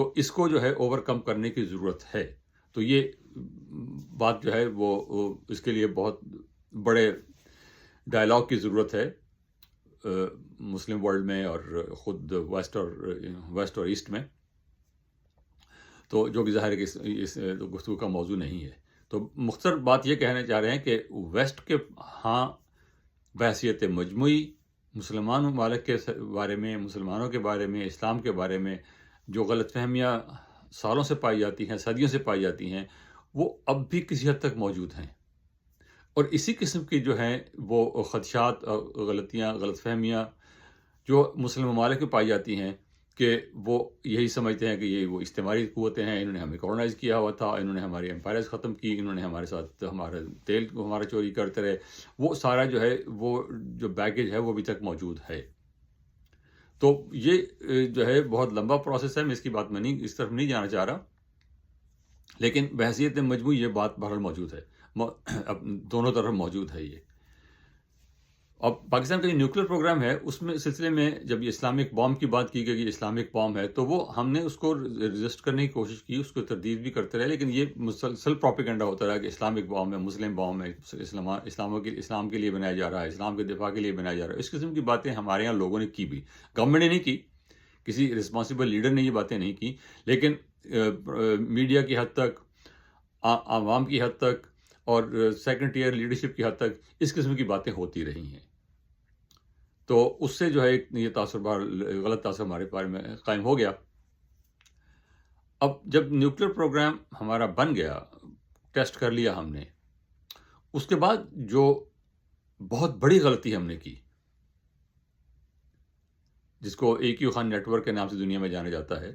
تو اس کو جو ہے اوور کم کرنے کی ضرورت ہے. تو یہ بات جو ہے وہ اس کے لیے بہت بڑے ڈائلاگ کی ضرورت ہے مسلم ورلڈ میں اور خود ویسٹ اور ایسٹ میں. تو جو کہ ظاہر ہے کہ اس گفتگو کا موضوع نہیں ہے. تو مختصر بات یہ کہنا چاہ رہے ہیں کہ ویسٹ کے ہاں بحیثیت مجموعی مسلمان ممالک کے بارے میں، مسلمانوں کے بارے میں، اسلام کے بارے میں جو غلط فہمیاں سالوں سے پائی جاتی ہیں، صدیوں سے پائی جاتی ہیں، وہ اب بھی کسی حد تک موجود ہیں. اور اسی قسم کی جو ہیں وہ خدشات اور غلطیاں، غلط فہمیاں جو مسلم ممالک میں پائی جاتی ہیں کہ وہ یہی سمجھتے ہیں کہ یہ وہ استعماری قوتیں ہیں، انہوں نے ہمیں کولونائز کیا ہوا تھا، انہوں نے ہماری امپائرز ختم کی، انہوں نے ہمارے ساتھ ہمارا تیل کو ہمارا چوری کرتے رہے. وہ سارا جو ہے وہ جو بیگیج ہے وہ ابھی تک موجود ہے. تو یہ جو ہے بہت لمبا پروسیس ہے، میں اس کی بات میں نہیں، اس طرف نہیں جانا چاہ رہا، لیکن بحیثیت مجموعی یہ بات بہرحال موجود ہے، دونوں طرف موجود ہے. یہ اب پاکستان کا جو نیوکلیر پروگرام ہے اس میں سلسلے میں جب یہ اسلامک بام کی بات کی گئی کہ اسلامک بام ہے، تو وہ ہم نے اس کو ریزسٹ کرنے کی کوشش کی، اس کو تردید بھی کرتے رہے، لیکن یہ مسلسل پروپیگنڈا ہوتا رہا کہ اسلامک بام ہے، مسلم بام ہے، اسلام کے لیے بنایا جا رہا ہے، اسلام کے دفاع کے لیے بنایا جا رہا ہے. اس قسم کی باتیں ہمارے یہاں لوگوں نے کی بھی، گورنمنٹ نے نہیں کی، کسی رسپانسبل لیڈر نے یہ باتیں نہیں کی، لیکن میڈیا کی حد تک، عوام کی حد تک اور سیکنڈ ٹیئر لیڈرشپ کی حد تک اس قسم کی باتیں ہوتی رہی ہیں. تو اس سے جو ہے یہ تاثر غلط تاثر ہمارے بارے میں قائم ہو گیا. اب جب نیوکلیر پروگرام ہمارا بن گیا، ٹیسٹ کر لیا ہم نے، اس کے بعد جو بہت بڑی غلطی ہم نے کی، جس کو اے کیو خان نیٹ ورک کے نام سے دنیا میں جانا جاتا ہے.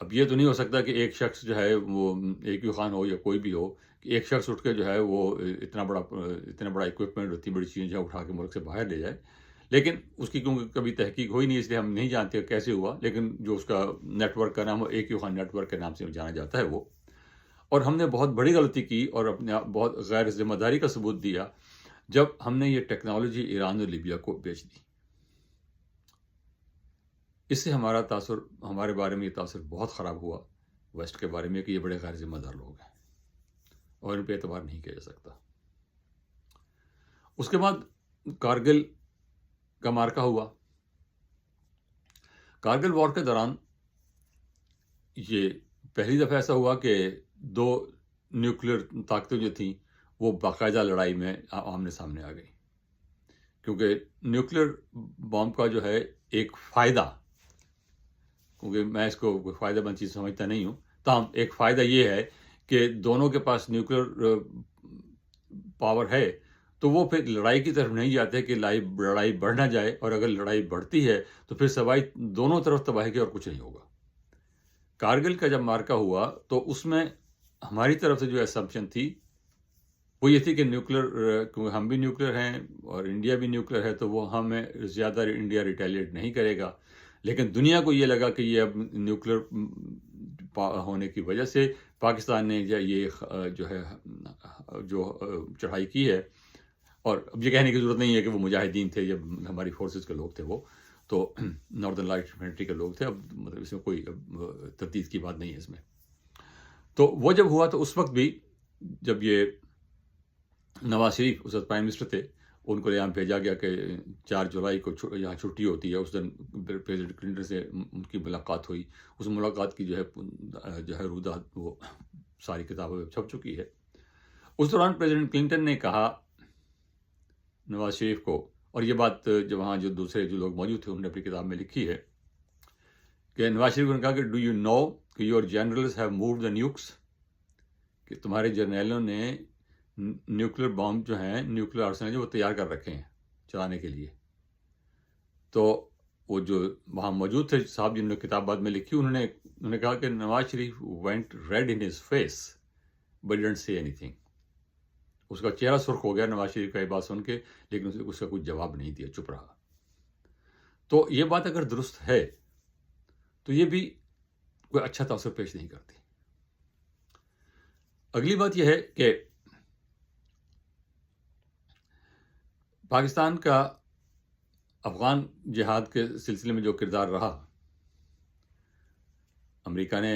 اب یہ تو نہیں ہو سکتا کہ ایک شخص جو ہے وہ اے کیو خان ہو یا کوئی بھی ہو، کہ ایک شخص اٹھ کے جو ہے وہ اتنا بڑا اکوپمنٹ، اتنی بڑی چیزیں اٹھا کے ملک سے باہر لے جائے. لیکن اس کی کیونکہ کبھی تحقیق ہوئی نہیں، اس لیے ہم نہیں جانتے کیسے ہوا، لیکن جو اس کا نیٹ ورک کا نام ہو، اے کیو خان نیٹ ورک کے نام سے جانا جاتا ہے وہ. اور ہم نے بہت بڑی غلطی کی اور اپنے بہت غیر ذمہ داری کا ثبوت دیا جب ہم نے یہ ٹیکنالوجی ایران اور لیبیا کو بیچ دی. اس سے ہمارا تاثر، ہمارے بارے میں یہ تاثر بہت خراب ہوا ویسٹ کے بارے میں کہ یہ بڑے غیر ذمہ دار لوگ ہیں اور ان پہ اعتبار نہیں کیا جا سکتا. اس کے بعد کارگل کا مارکا ہوا. کارگل وار کے دوران یہ پہلی دفعہ ایسا ہوا کہ دو نیوکلیر طاقتیں جو تھیں وہ باقاعدہ لڑائی میں آمنے سامنے آ گئی. کیونکہ نیوکلیر بام کا جو ہے ایک فائدہ، کیونکہ میں اس کو کوئی فائدہ مند چیز سمجھتا نہیں ہوں، تاہم ایک فائدہ یہ ہے کہ دونوں کے پاس نیوکلیر پاور ہے تو وہ پھر لڑائی کی طرف نہیں جاتے کہ لڑائی بڑھ نہ جائے، اور اگر لڑائی بڑھتی ہے تو پھر سوائے دونوں طرف تباہی کے اور کچھ نہیں ہوگا. کارگل کا جب مارکا ہوا تو اس میں ہماری طرف سے جو اسمپشن تھی وہ یہ تھی کہ نیوکلیر، کیونکہ ہم بھی نیوکلیر ہیں اور انڈیا بھی نیوکلیر ہے، تو وہ ہمیں زیادہ انڈیا ریٹیلیٹ نہیں کرے گا. لیکن دنیا کو یہ لگا کہ یہ اب نیوکلیر ہونے کی وجہ سے پاکستان نے یہ جو ہے جو چڑھائی کی ہے، اور اب یہ کہنے کی ضرورت نہیں ہے کہ وہ مجاہدین تھے، جب ہماری فورسز کے لوگ تھے وہ تو ناردرن لائٹ انفینٹری کے لوگ تھے. اب مطلب اس میں کوئی تردید کی بات نہیں ہے اس میں. تو وہ جب ہوا تو اس وقت بھی جب یہ نواز شریف اس وقت پرائم منسٹر تھے، ان کو یہاں بھیجا گیا کہ 4 جولائی کو یہاں چھٹی ہوتی ہے، اس دن پریزیڈنٹ کلنٹن سے ان کی ملاقات ہوئی. اس ملاقات کی جو ہے رودات وہ ساری کتابوں میں چھپ چکی ہے. اس دوران پریزیڈنٹ کلنٹن نے کہا نواز شریف کو، اور یہ بات جو وہاں جو دوسرے جو لوگ موجود تھے انہوں نے اپنی کتاب میں لکھی ہے، کہ نواز شریف نے کہا کہ ڈو یو نو کہ یور جنرلز ہیو مووڈ دا نیوکس، کہ تمہارے جرنیلوں نے نیوکلیر بام جو ہیں، نیوکلیر آرسنل جو وہ تیار کر رکھے ہیں چلانے کے لیے. تو وہ جو وہاں موجود تھے صاحب جنہوں نے کتاب بعد میں لکھی، انہوں نے کہا کہ Nawaz Sharif went red in his face but didn't say اینی تھنگ. اس کا چہرہ سرخ ہو گیا نواز شریف کا یہ بات سن کے، لیکن اس کا کوئی جواب نہیں دیا، چپ رہا. تو یہ بات اگر درست ہے تو یہ بھی کوئی اچھا تاثر پیش نہیں کرتی. اگلی بات یہ ہے کہ پاکستان کا افغان جہاد کے سلسلے میں جو کردار رہا، امریکہ نے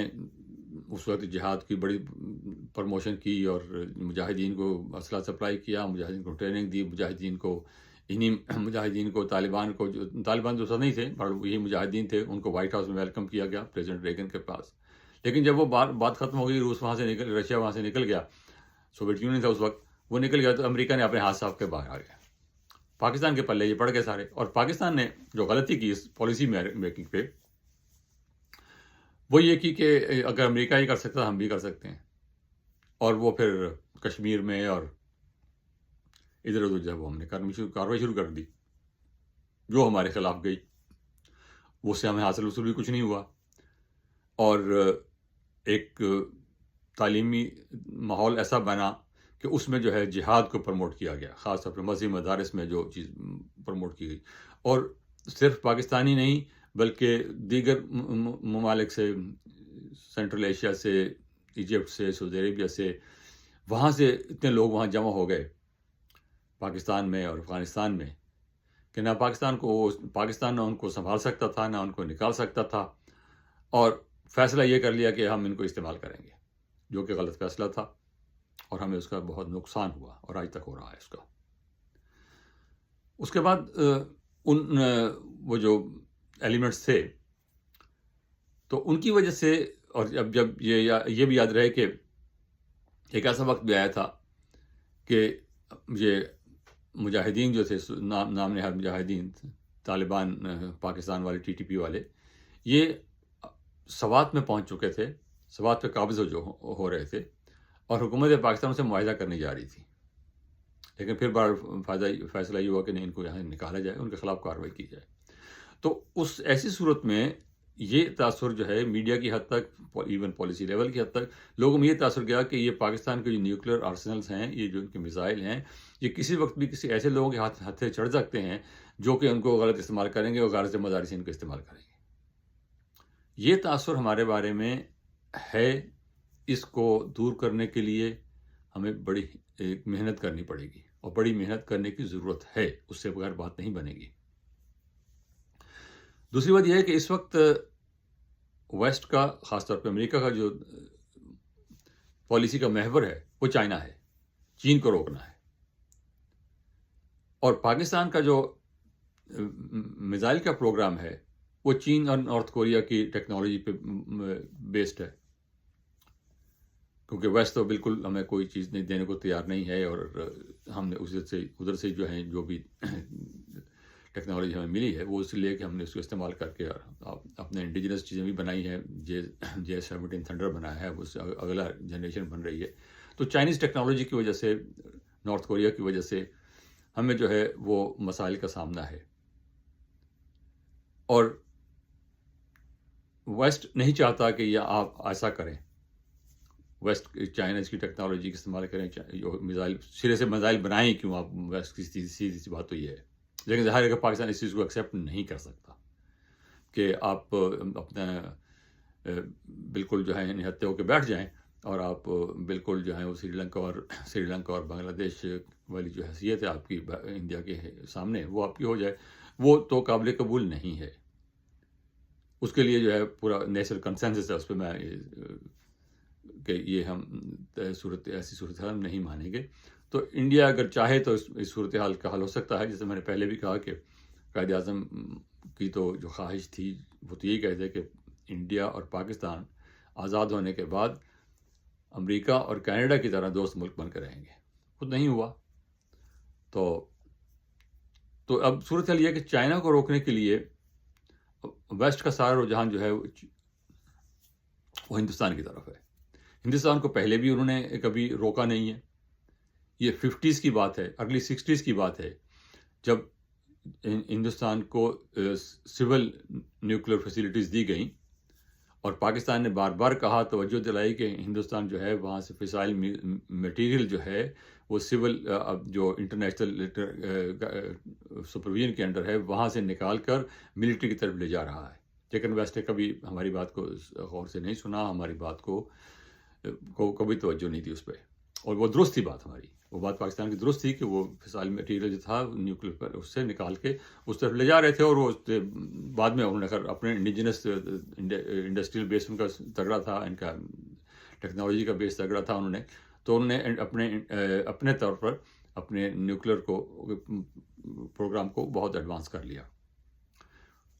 اس وقت جہاد کی بڑی پروموشن کی اور مجاہدین کو اسلحہ سپلائی کیا، مجاہدین کو ٹریننگ دی، مجاہدین کو طالبان جو نہیں تھے پر یہی مجاہدین تھے، ان کو وائٹ ہاؤس میں ویلکم کیا گیا پریزیڈنٹ ریگن کے پاس. لیکن جب وہ بات ختم ہو گئی، رشیا وہاں سے نکل گیا، سوویت یونین تھا اس وقت، وہ نکل گیا، تو امریکہ نے اپنے ہاتھ صاف کے باہر آ گیا. پاکستان کے پلے یہ پڑ گئے سارے. اور پاکستان نے جو غلطی کی اس پالیسی میکنگ پہ، وہ یہ کی کہ اگر امریکہ یہ کر سکتا ہم بھی کر سکتے ہیں. اور وہ پھر کشمیر میں اور ادھر ادھر جب ہم نے کاروائی شروع کر دی جو ہمارے خلاف گئی، اس سے ہمیں حاصل وصول بھی کچھ نہیں ہوا. اور ایک تعلیمی ماحول ایسا بنا کہ اس میں جو ہے جہاد کو پروموٹ کیا گیا، خاص طور پر مذہبی مدارس میں جو چیز پروموٹ کی گئی. اور صرف پاکستانی نہیں بلکہ دیگر ممالک سے، سینٹرل ایشیا سے، ایجپٹ سے، سعودی عربیہ سے، وہاں سے اتنے لوگ وہاں جمع ہو گئے پاکستان میں اور افغانستان میں کہ نہ پاکستان نہ ان کو سنبھال سکتا تھا، نہ ان کو نکال سکتا تھا. اور فیصلہ یہ کر لیا کہ ہم ان کو استعمال کریں گے، جو کہ غلط فیصلہ تھا اور ہمیں اس کا بہت نقصان ہوا اور آج تک ہو رہا ہے اس کا. اس کے بعد وہ جو ایلیمنٹس تھے تو ان کی وجہ سے، اور جب یہ بھی یاد رہے کہ ایک ایسا وقت بھی آیا تھا کہ یہ مجاہدین جو تھے، نام نہاد مجاہدین، طالبان پاکستان والے، ٹی ٹی پی والے، یہ سوات میں پہنچ چکے تھے، سوات پہ قابض ہو رہے تھے اور حکومت پاکستان سے معاہدہ کرنے جا رہی تھی. لیکن پھر فیصلہ یہ ہوا کہ نہیں، ان کو یہاں نکالا جائے، ان کے خلاف کارروائی کی جائے. تو اس ایسی صورت میں یہ تاثر جو ہے میڈیا کی حد تک، ایون پالیسی لیول کی حد تک، لوگوں میں یہ تاثر گیا کہ یہ پاکستان کے جو نیوکلیئر آرسنلز ہیں، یہ جو ان کے میزائل ہیں، یہ کسی وقت بھی کسی ایسے لوگوں کے ہاتھ سے چڑھ سکتے ہیں جو کہ ان کو غلط استعمال کریں گے اور غیر ذمہ داری سے ان کو استعمال کریں گے. یہ تاثر ہمارے بارے میں ہے. اس کو دور کرنے کے لیے ہمیں بڑی محنت کرنی پڑے گی اور بڑی محنت کرنے کی ضرورت ہے، اس سے بغیر بات نہیں بنے گی. دوسری بات یہ ہے کہ اس وقت ویسٹ کا، خاص طور پہ امریکہ کا جو پالیسی کا محور ہے وہ چائنا ہے، چین کو روکنا ہے. اور پاکستان کا جو میزائل کا پروگرام ہے وہ چین اور نارتھ کوریا کی ٹیکنالوجی پہ بیسڈ ہے، کیونکہ ویسٹ تو بالکل ہمیں کوئی چیز نہیں دینے کو تیار نہیں ہے. اور ہم نے ادھر سے جو ہیں جو بھی ٹیکنالوجی ہمیں ملی ہے وہ اس لیے کہ ہم نے اس کو استعمال کر کے اپنے انڈیجنس چیزیں بھی بنائی ہیں. J-17 تھنڈر بنایا ہے، اس سے اگلا جنریشن بن رہی ہے. تو چائنیز ٹیکنالوجی کی وجہ سے، نارتھ کوریا کی وجہ سے ہمیں جو ہے وہ مسائل کا سامنا ہے. اور ویسٹ نہیں چاہتا کہ یہ آپ ایسا کریں، ویسٹ چائنیز کی ٹیکنالوجی کا استعمال کریں، میزائل سرے سے میزائل بنائیں کیوں آپ. ویسٹ کی سیدھی سی بات تو یہ ہے. لیکن ظاہر ہے کہ پاکستان اس چیز کو ایکسیپٹ نہیں کر سکتا کہ آپ اپنا بالکل جو ہے نہتے ہو کے بیٹھ جائیں اور آپ بالکل جو ہے وہ سری لنکا اور بنگلہ دیش والی جو حیثیت ہے آپ کی انڈیا کے سامنے، وہ آپ کی ہو جائے. وہ تو قابل قبول نہیں ہے. اس کے لیے جو ہے پورا نیشنل کنسنسس ہے اس پہ، میں کہ یہ ہم ایسی صورتحال نہیں مانیں گے. تو انڈیا اگر چاہے تو اس صورتحال کا حل ہو سکتا ہے. جیسے میں نے پہلے بھی کہا کہ قائد اعظم کی تو جو خواہش تھی وہ تو یہی کہتے کہ انڈیا اور پاکستان آزاد ہونے کے بعد امریکہ اور کینیڈا کی طرح دوست ملک بن کے رہیں گے. خود نہیں ہوا. تو اب صورتحال یہ ہے کہ چائنا کو روکنے کے لیے ویسٹ کا سارا رجحان جو ہے وہ ہندوستان کی طرف ہے. ہندوستان کو پہلے بھی انہوں نے کبھی روکا نہیں ہے. یہ 50s کی بات ہے، ارلی 60s کی بات ہے، جب ہندوستان کو سول نیوکلیئر فیسلٹیز دی گئیں اور پاکستان نے بار بار کہا، توجہ دلائی کہ ہندوستان جو ہے وہاں سے فسائل میٹیریل جو ہے وہ سول جو انٹرنیشنل سپرویژن کے انڈر ہے وہاں سے نکال کر ملٹری کی طرف لے جا رہا ہے. لیکن ویسٹ نے کبھی ہماری بات کو غور سے نہیں سنا، ہماری بات کو کبھی توجہ نہیں دی اس پہ. اور وہ درست تھی بات ہماری، وہ بات پاکستان کی درست تھی کہ وہ فسائل میٹیریل جو تھا نیوکلیر پر اس سے نکال کے اس طرف لے جا رہے تھے، اور وہ بعد میں انہوں نے اپنے انڈیجنس انڈسٹریل بیس ان کا تگڑا تھا، ان کا ٹیکنالوجی کا بیس تگڑا تھا تو انہوں نے اپنے طور پر اپنے نیوکلیر پروگرام کو بہت ایڈوانس کر لیا.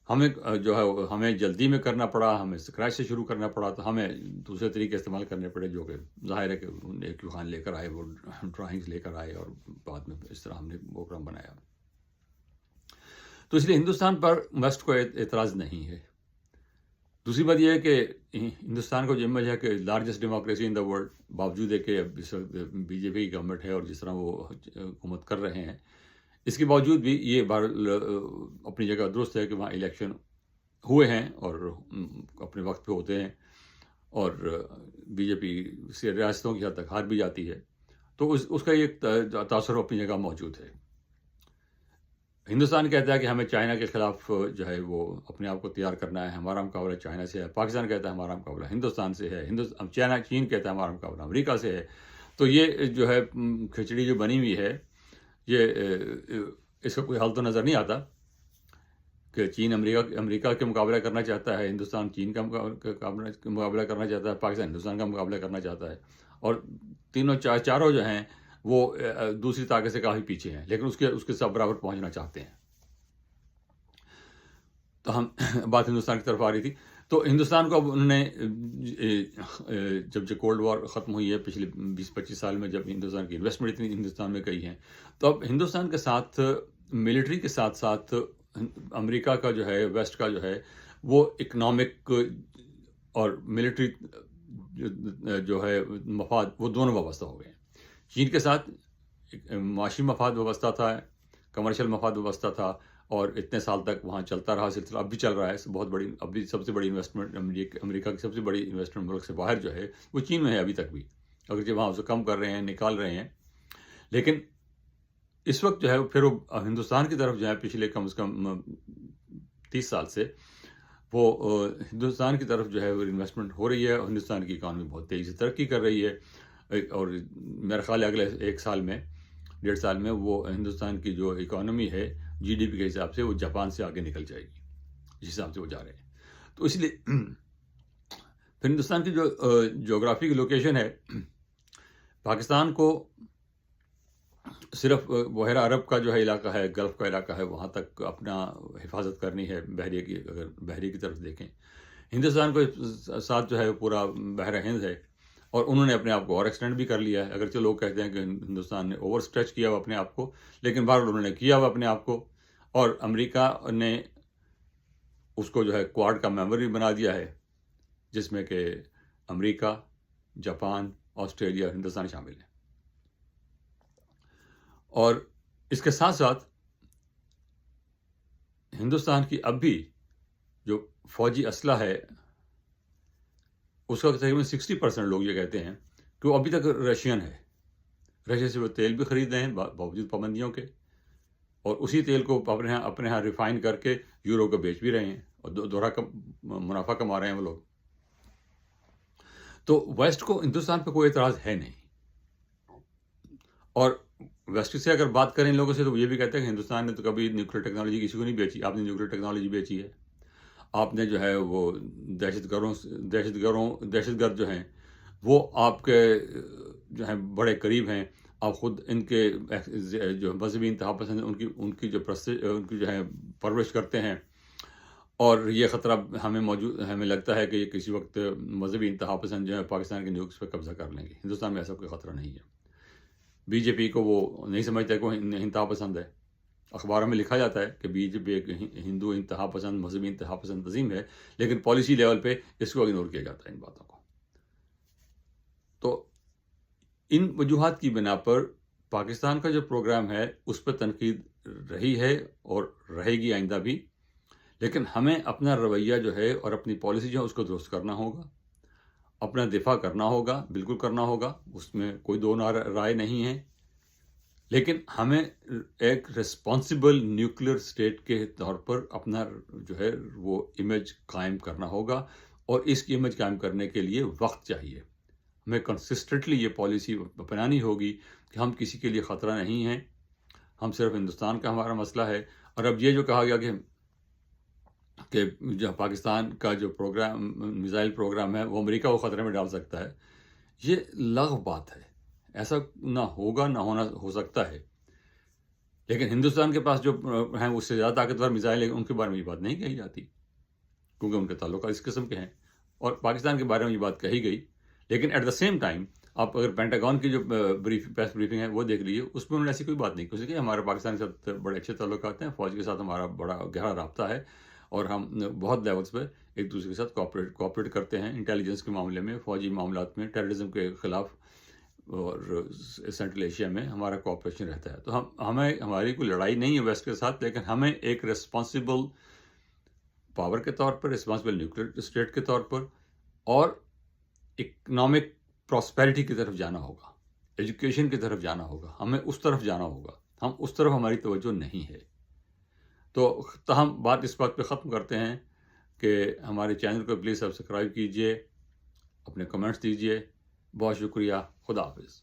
ہمیں جو ہے ہمیں جلدی میں کرنا پڑا، ہمیں اسکریچ سے شروع کرنا پڑا، تو ہمیں دوسرے طریقے استعمال کرنے پڑے، جو کہ ظاہر ہے کہ ایک خان لے کر آئے، وہ ڈرائنگز لے کر آئے، اور بعد میں اس طرح ہم نے پروگرام بنایا. تو اس لیے ہندوستان پر ویسٹ کو اعتراض نہیں ہے. دوسری بات یہ ہے کہ ہندوستان کو جو امیج ہے کہ largest democracy in the world, باوجود ہے کہ اب بی جے پی کی گورنمنٹ ہے اور جس طرح وہ حکومت کر رہے ہیں، اس کے باوجود بھی یہ اپنی جگہ درست ہے کہ وہاں الیکشن ہوئے ہیں اور اپنے وقت پہ ہوتے ہیں، اور بی جے پی ریاستوں کی حد تک ہار بھی جاتی ہے، تو اس کا ایک تاثر اپنی جگہ موجود ہے. ہندوستان کہتا ہے کہ ہمیں چائنا کے خلاف جو ہے وہ اپنے آپ کو تیار کرنا ہے، ہمارا مقابلہ چائنا سے ہے. پاکستان کہتا ہے ہمارا مقابلہ ہندوستان سے ہے. چین کہتا ہے ہمارا مقابلہ امریکہ سے ہے. تو یہ جو ہے کھچڑی جو بنی ہوئی ہے، یہ اس کا کوئی حل تو نظر نہیں آتا کہ چین امریکہ کے مقابلہ کرنا چاہتا ہے، ہندوستان چین کا مقابلہ کرنا چاہتا ہے، پاکستان ہندوستان کا مقابلہ کرنا چاہتا ہے، اور تینوں چاروں جو ہیں وہ دوسری طاقت سے کافی پیچھے ہیں، لیکن اس کے سب برابر پہنچنا چاہتے ہیں. تو ہم بات ہندوستان کی طرف آ رہی تھی. تو ہندوستان کو اب انہوں نے جب کولڈ وار ختم ہوئی ہے پچھلے 20-25 سال میں، جب ہندوستان کی انویسٹمنٹ اتنی ہندوستان میں گئی ہے، تو اب ہندوستان کے ساتھ ملٹری کے ساتھ ساتھ امریکہ کا جو ہے، ویسٹ کا جو ہے، وہ اکنامک اور ملٹری جو ہے مفاد، وہ دونوں وابستہ ہو گئے ہیں. چین کے ساتھ معاشی مفاد وابستہ تھا، کمرشل مفاد وابستہ تھا، اور اتنے سال تک وہاں چلتا رہا سلسلہ، اب بھی چل رہا ہے. بہت بڑی، اب بھی سب سے بڑی انویسٹمنٹ امریکہ کی سب سے بڑی انویسٹمنٹ ملک سے باہر جو ہے وہ چین میں ہے ابھی تک بھی، اگرچہ وہاں اسے کم کر رہے ہیں، نکال رہے ہیں. لیکن اس وقت جو ہے پھر وہ ہندوستان کی طرف جو ہے پچھلے کم از کم 30 سال سے وہ ہندوستان کی طرف جو ہے وہ انویسٹمنٹ ہو رہی ہے، اور ہندوستان کی اکانومی بہت تیزی سے ترقی کر رہی ہے. اور میرا خیال ہے اگلے 1-1.5 سال میں وہ ہندوستان کی جو اکانومی ہے جی ڈی پی کے حساب سے وہ جاپان سے آگے نکل جائے گی، جس حساب سے وہ جا رہے ہیں. تو اس لیے پھر ہندوستان کی جو جغرافی کی لوکیشن ہے، پاکستان کو صرف بحیرہ عرب کا جو ہے علاقہ ہے، گلف کا علاقہ ہے، وہاں تک اپنا حفاظت کرنی ہے بحریہ کی. اگر بحریہ کی طرف دیکھیں، ہندوستان کو ساتھ جو ہے پورا بحر ہند ہے، اور انہوں نے اپنے آپ کو اور ایکسٹینڈ بھی کر لیا ہے. اگرچہ لوگ کہتے ہیں کہ ہندوستان نے اوور اسٹریچ کیا ہوا اپنے آپ کو، لیکن بہرحال انہوں نے کیا ہوا اپنے آپ کو. اور امریکہ نے اس کو جو ہے کوارڈ کا ممبر بھی بنا دیا ہے، جس میں کہ امریکہ، جاپان، آسٹریلیا، ہندوستان شامل ہیں. اور اس کے ساتھ ساتھ ہندوستان کی اب بھی جو فوجی اسلحہ ہے، اس کا تقریباً 60% لوگ یہ کہتے ہیں کہ وہ ابھی تک رشین ہے. رشیا سے وہ تیل بھی خرید رہے ہیں باوجود پابندیوں کے، اور اسی تیل کو اپنے ہاں ریفائن کر کے یورو کو بیچ بھی رہے ہیں، اور دوہرا منافع کما رہے ہیں وہ لوگ. تو ویسٹ کو ہندوستان پہ کوئی اعتراض ہے نہیں. اور ویسٹ سے اگر بات کریں ان لوگوں سے، تو وہ یہ بھی کہتے ہیں کہ ہندوستان نے تو کبھی نیوکلیر ٹیکنالوجی کسی کو نہیں بیچی. آپ نے نیوکلیر ٹیکنالوجی بیچی ہے، آپ نے جو ہے وہ دہشت گرد جو ہیں وہ آپ کے جو ہیں بڑے قریب ہیں. آپ خود ان کے جو مذہبی انتہا پسند ہیں، ان کی جو ہے پرورش کرتے ہیں. اور یہ خطرہ ہمیں لگتا ہے کہ یہ کسی وقت مذہبی انتہا پسند جو ہے پاکستان کے نیوکلیر پہ قبضہ کر لیں گے. ہندوستان میں ایسا کوئی خطرہ نہیں ہے. بی جے پی کو وہ نہیں سمجھتا کہ وہ انتہا پسند ہے. اخباروں میں لکھا جاتا ہے کہ بی جے پی ایک ہندو انتہا پسند، مذہبی انتہا پسند تنظیم ہے، لیکن پالیسی لیول پہ اس کو اگنور کیا جاتا ہے ان باتوں کو. تو ان وجوہات کی بنا پر پاکستان کا جو پروگرام ہے اس پہ تنقید رہی ہے اور رہے گی آئندہ بھی. لیکن ہمیں اپنا رویہ جو ہے اور اپنی پالیسی جو ہے اس کو درست کرنا ہوگا، اپنا دفاع کرنا ہوگا، بالکل کرنا ہوگا، اس میں کوئی دو رائے نہیں ہے. لیکن ہمیں ایک ریسپانسبل نیوکلیر اسٹیٹ کے طور پر اپنا جو ہے وہ امیج قائم کرنا ہوگا، اور اس کی امیج قائم کرنے کے لیے وقت چاہیے. ہمیں کنسسٹنٹلی یہ پالیسی اپنانی ہوگی کہ ہم کسی کے لیے خطرہ نہیں ہیں، ہم صرف ہندوستان کا ہمارا مسئلہ ہے۔ اور اب یہ جو کہا گیا کہ جو پاکستان کا جو پروگرام میزائل پروگرام ہے وہ امریکہ کو خطرے میں ڈال سکتا ہے، یہ لغو بات ہے، ایسا نہ ہوگا، نہ ہونا ہو سکتا ہے۔ لیکن ہندوستان کے پاس جو ہیں اس سے زیادہ طاقتور میزائل ہیں، ان کے بارے میں یہ بات نہیں کہی جاتی کیونکہ ان کے تعلقات اس قسم کے ہیں، اور پاکستان کے بارے میں یہ بات کہی گئی۔ لیکن ایٹ دا سیم ٹائم آپ اگر پینٹاگون کی جو پریس بریفنگ ہے وہ دیکھ لیجیے، اس میں انہوں نے ایسی کوئی بات نہیں کی کہ ہمارے پاکستان کے ساتھ بڑے اچھے تعلقات ہیں، فوج کے ساتھ ہمارا بڑا گہرا رابطہ ہے، اور ہم بہت لیولس پہ ایک دوسرے کے ساتھ کوآپریٹ کرتے ہیں، انٹیلیجنس کے معاملے میں، فوجی معاملات میں، ٹیررزم کے خلاف، اور سینٹرل ایشیا میں ہمارا کوآپریشن رہتا ہے۔ تو ہمیں ہماری کوئی لڑائی نہیں ہے ویسٹ کے ساتھ، لیکن ہمیں ایک ریسپانسبل پاور کے طور پر، ریسپانسبل نیوکلیر اسٹیٹ کے طور پر، اور اکنامک پراسپیرٹی کی طرف جانا ہوگا، ایجوکیشن کی طرف جانا ہوگا، ہمیں اس طرف جانا ہوگا، ہم اس طرف ہماری توجہ نہیں ہے۔ تو تاہم بات اس بات پہ ختم کرتے ہیں کہ ہمارے چینل کو پلیز سبسکرائب کیجئے، اپنے کمنٹس دیجئے۔ بہت شکریہ، خدا حافظ۔